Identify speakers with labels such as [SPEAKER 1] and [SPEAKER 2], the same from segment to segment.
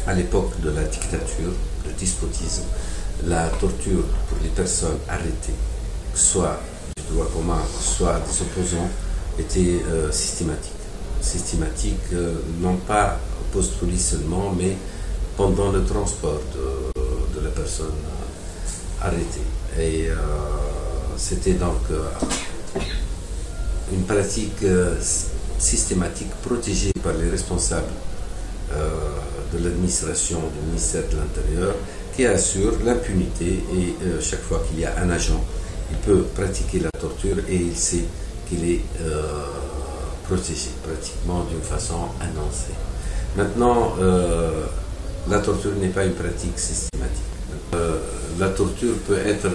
[SPEAKER 1] à l'époque de la dictature, du despotisme, la torture pour les personnes arrêtées, soit du droit commun, soit des opposants, était systématique. Systématique, non pas au poste police seulement, mais pendant le transport de la personne arrêtée. Et c'était donc une pratique systématique protégée par les responsables de l'administration du ministère de l'Intérieur qui assure l'impunité et chaque fois qu'il y a un agent, il peut pratiquer la torture et il sait qu'il est protégé pratiquement d'une façon annoncée. Maintenant, la torture n'est pas une pratique systématique. La torture peut être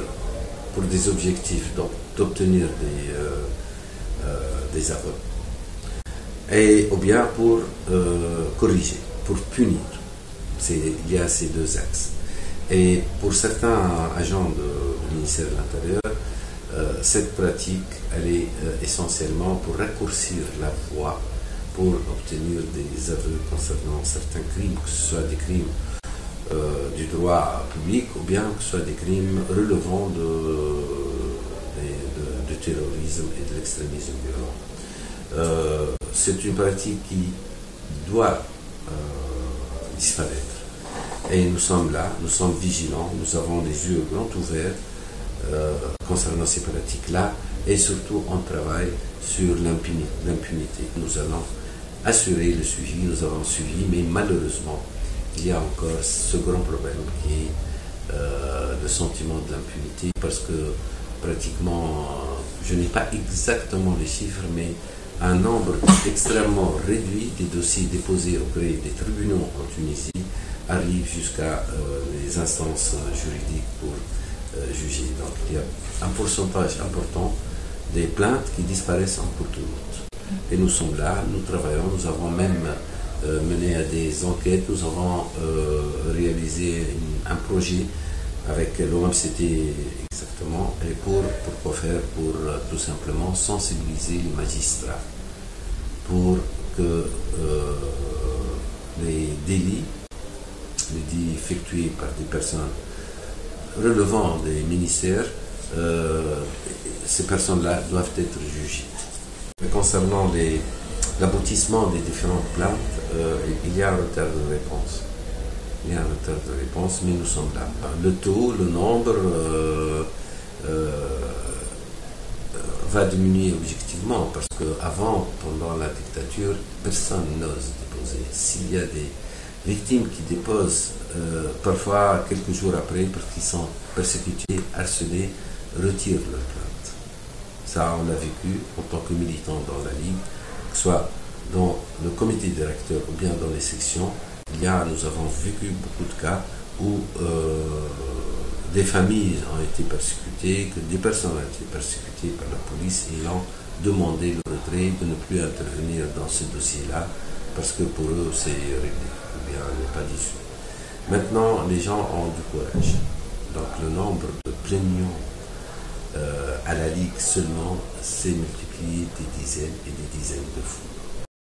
[SPEAKER 1] pour des objectifs, donc d'obtenir des aveux, et ou bien pour corriger, pour punir. Il y a ces deux axes. Et pour certains agents du ministère de l'Intérieur, cette pratique, elle est essentiellement pour raccourcir la voie, pour obtenir des aveux concernant certains crimes, que ce soit des crimes du droit public ou bien que ce soit des crimes relevant du terrorisme et de l'extrémisme violent. C'est une pratique qui doit disparaître. Et nous sommes là, nous sommes vigilants, nous avons les yeux grands ouverts concernant ces pratiques-là et surtout on travaille sur l'impunité. Nous allons assurer le suivi, nous avons suivi, mais malheureusement, il y a encore ce grand problème qui est le sentiment de l'impunité parce que pratiquement, je n'ai pas exactement les chiffres, mais un nombre extrêmement réduit des dossiers déposés auprès des tribunaux en Tunisie arrive jusqu'à les instances juridiques pour juger. Donc il y a un pourcentage important des plaintes qui disparaissent en cours de route. Et nous sommes là, nous travaillons, nous avons même mené à des enquêtes, nous avons réalisé un projet avec l'OMCT exactement, et pourquoi faire? Pour tout simplement sensibiliser les magistrats pour que les délits effectués par des personnes relevant des ministères, ces personnes-là doivent être jugées. Mais concernant l'aboutissement des différentes plaintes, il y a un retard de réponse. Il y a un retard de réponse, mais nous sommes là. Le taux, le nombre va diminuer objectivement parce qu'avant, pendant la dictature, personne n'ose déposer. S'il y a des victimes qui déposent parfois quelques jours après parce qu'ils sont persécutés, harcelés, retirent leur plainte. Ça, on l'a vécu en tant que militant dans la Ligue, que ce soit dans le comité directeur ou bien dans les sections. Nous avons vécu beaucoup de cas où des familles ont été persécutées, que des personnes ont été persécutées par la police et ont demandé le retrait, de ne plus intervenir dans ce dossier-là parce que pour eux c'est réglé, ou bien n'est pas dissous. Maintenant, les gens ont du courage. Donc le nombre de plaignants à la Ligue seulement s'est multiplié des dizaines et des dizaines de fois.